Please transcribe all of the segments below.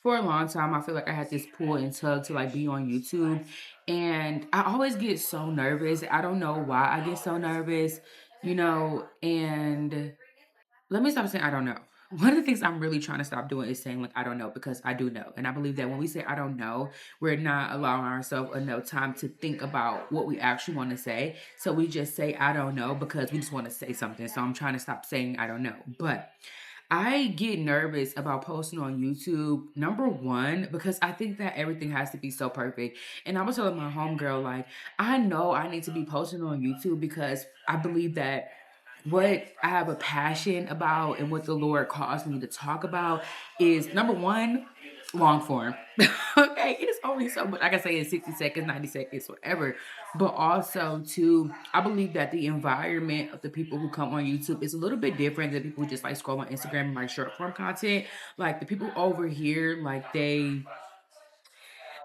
for a long time, I feel like I had this pull and tug to like be on YouTube. And I always get so nervous. I don't know why I get so nervous, and let me stop saying I don't know. One of the things I'm really trying to stop doing is saying like I don't know because I do know. And I believe that when we say I don't know, we're not allowing ourselves enough time to think about what we actually want to say. So we just say I don't know because we just want to say something. So I'm trying to stop saying I don't know. But I get nervous about posting on YouTube. Number one, because I think that everything has to be so perfect. And I was telling my homegirl, like, I know I need to be posting on YouTube because I believe that what I have a passion about and what the Lord calls me to talk about is number one, long form. Okay, it is only so much I can say in 60 seconds, 90 seconds, whatever. But also, too, I believe that the environment of the people who come on YouTube is a little bit different than people who just like scroll on Instagram and like short form content. Like the people over here, like they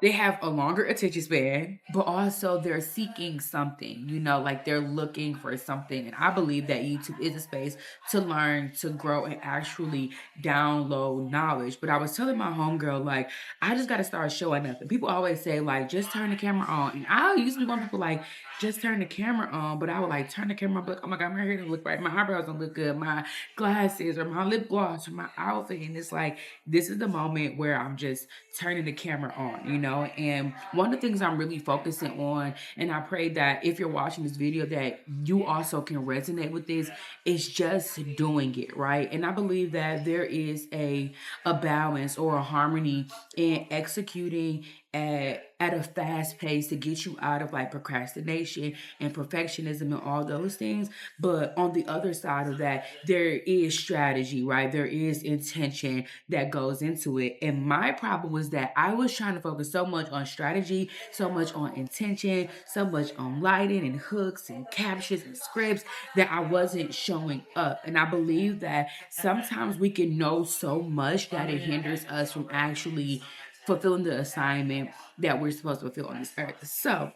have a longer attention span, but also they're seeking something, like they're looking for something. And I believe that YouTube is a space to learn, to grow, and actually download knowledge. But I was telling my homegirl, like, I just got to start showing up. And people always say, like, just turn the camera on. And I usually want people like, just turn the camera on. But I would like turn the camera on, but oh my God, my hair don't look right. My eyebrows don't look good. My glasses or my lip gloss or my outfit. And it's like, this is the moment where I'm just turning the camera on, And one of the things I'm really focusing on, and I pray that if you're watching this video, that you also can resonate with this, is just doing it, right? And I believe that there is a balance or a harmony in executing at a fast pace to get you out of like procrastination and perfectionism and all those things. But on the other side of that, there is strategy, right? There is intention that goes into it. And my problem was that I was trying to focus so much on strategy, so much on intention, so much on lighting and hooks and captions and scripts that I wasn't showing up. And I believe that sometimes we can know so much that it hinders us from actually fulfilling the assignment that we're supposed to fulfill on this earth. So,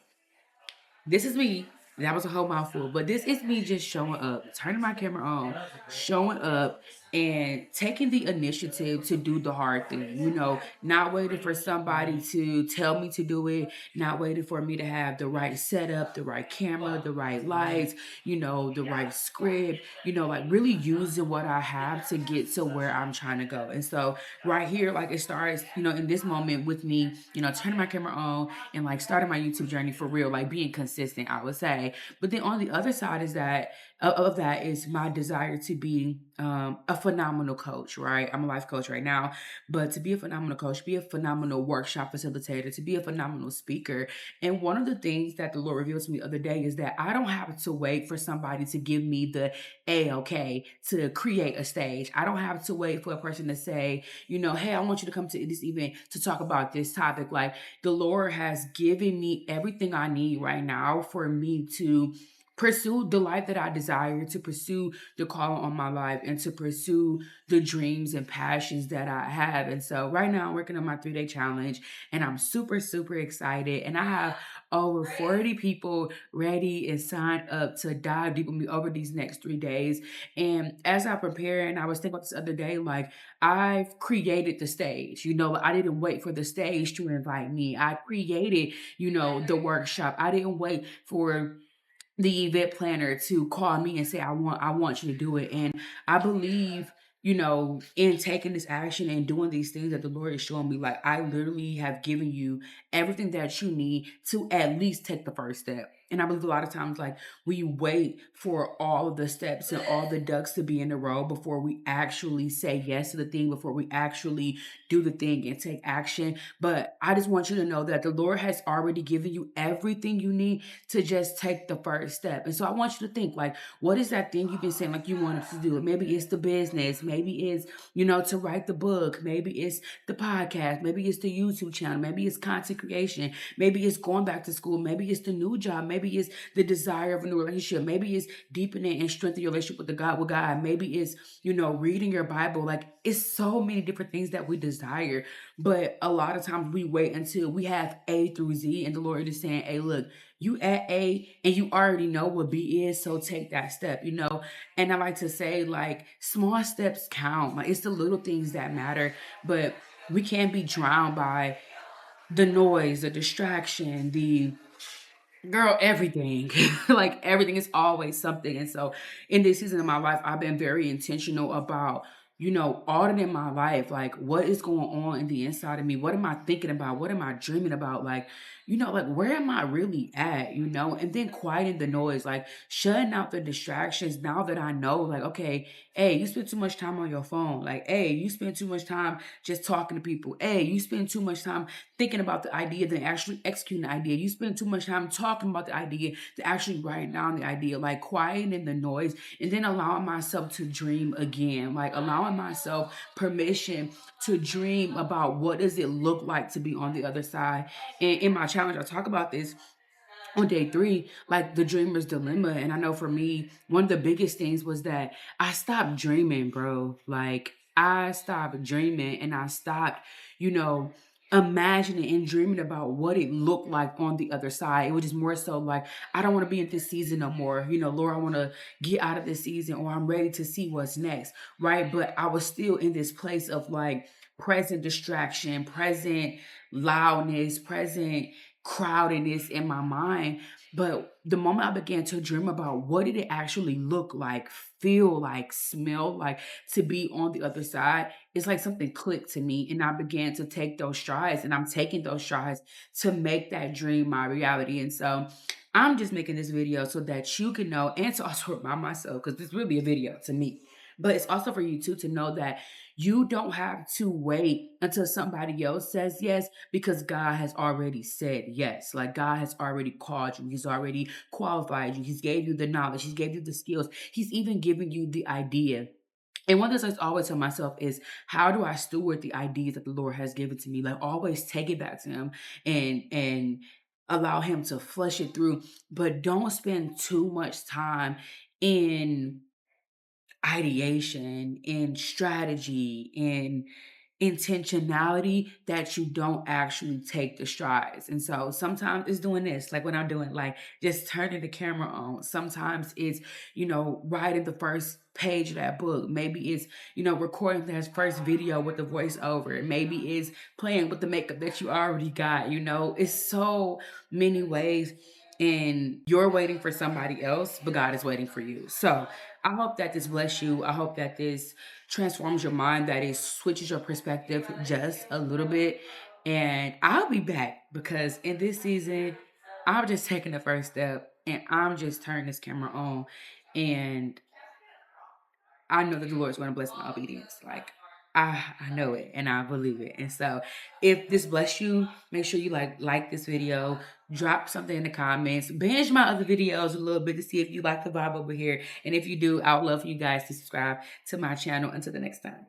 this is me. That was a whole mouthful, but this is me just showing up, turning my camera on, showing up, and taking the initiative to do the hard thing. Not waiting for somebody to tell me to do it, not waiting for me to have the right setup, the right camera, the right lights, the right script, like really using what I have to get to where I'm trying to go. And so, right here, like it starts, in this moment with me, turning my camera on and like starting my YouTube journey for real, like being consistent, I would say. But then on the other side is that of that is my desire to be a phenomenal coach, right? I'm a life coach right now, but to be a phenomenal coach, be a phenomenal workshop facilitator, to be a phenomenal speaker. And one of the things that the Lord revealed to me the other day is that I don't have to wait for somebody to give me the A-OK to create a stage. I don't have to wait for a person to say, hey, I want you to come to this event to talk about this topic. Like the Lord has given me everything I need right now for me to pursue the life that I desire, to pursue the call on my life, and to pursue the dreams and passions that I have. And so right now I'm working on my 3-day challenge and I'm super, super excited. And I have over 40 people ready and signed up to dive deep with me over these next 3 days. And as I prepare, and I was thinking about this other day, like I've created the stage, I didn't wait for the stage to invite me. I created, the workshop. I didn't wait for the event planner to call me and say, I want you to do it. And I believe, in taking this action and doing these things that the Lord is showing me, like I literally have given you everything that you need to at least take the first step. And I believe a lot of times, like we wait for all of the steps and all the ducks to be in a row before we actually say yes to the thing, before we actually do the thing and take action. But I just want you to know that the Lord has already given you everything you need to just take the first step. And so I want you to think, like, what is that thing you've been saying like you wanted to do? Maybe it's the business, maybe it's, to write the book, maybe it's the podcast, maybe it's the YouTube channel, maybe it's content creation, maybe it's going back to school, maybe it's the new job, maybe it's the desire of a new relationship, maybe it's deepening and strengthening your relationship with God, maybe it's, reading your Bible. Like it's so many different things that we desire. But a lot of times we wait until we have A through Z, and the Lord is saying, hey, look, you at A and you already know what B is, so take that step, And I like to say, like, small steps count. Like, it's the little things that matter. But we can't be drowned by the noise, the distraction, the girl, everything. Like everything is always something. And so in this season of my life, I've been very intentional about, auditing my life. Like what is going on in the inside of me? What am I thinking about? What am I dreaming about? Like, like where am I really at? And then quieting the noise, like shutting out the distractions now that I know, like, okay, hey, you spend too much time on your phone. Like, hey, you spend too much time just talking to people. Hey, you spend too much time thinking about the idea than actually executing the idea. You spend too much time talking about the idea to actually write down the idea, like quieting the noise and then allowing myself to dream again, like allowing myself permission to dream about what does it look like to be on the other side. And in my challenge, I talk about this on day three, like the dreamer's dilemma. And I know for me, one of the biggest things was that I stopped dreaming, bro. Like I stopped dreaming and I stopped, you know, imagining and dreaming about what it looked like on the other side. It was just more so like, I don't want to be in this season no more. Lord, I want to get out of this season or I'm ready to see what's next. Right. But I was still in this place of like present distraction, present loudness, present crowdedness in my mind. But the moment I began to dream about what did it actually look like, feel like, smell like to be on the other side, it's like something clicked to me. And I began to take those strides and I'm taking those strides to make that dream my reality. And so I'm just making this video so that you can know and to also remind myself, because this will be a video to me. But it's also for you too to know that you don't have to wait until somebody else says yes because God has already said yes. Like God has already called you. He's already qualified you. He's gave you the knowledge. He's gave you the skills. He's even given you the idea. And one of the things I always tell myself is, how do I steward the ideas that the Lord has given to me? Like always take it back to Him and allow Him to flush it through. But don't spend too much time in ideation, in strategy, in intentionality that you don't actually take the strides. And so sometimes it's doing this, like when I'm doing, like just turning the camera on. Sometimes it's, writing the first page of that book. Maybe it's, recording that first video with the voiceover. Maybe it's playing with the makeup that you already got. It's so many ways. And you're waiting for somebody else, but God is waiting for you. So I hope that this bless you. I hope that this transforms your mind, that it switches your perspective just a little bit. And I'll be back because in this season, I'm just taking the first step and I'm just turning this camera on. And I know that the Lord's going to bless my obedience. Like, I know it and I believe it. And so if this bless you, make sure you like this video, drop something in the comments, binge my other videos a little bit to see if you like the vibe over here. And if you do, I would love for you guys to subscribe to my channel. Until the next time.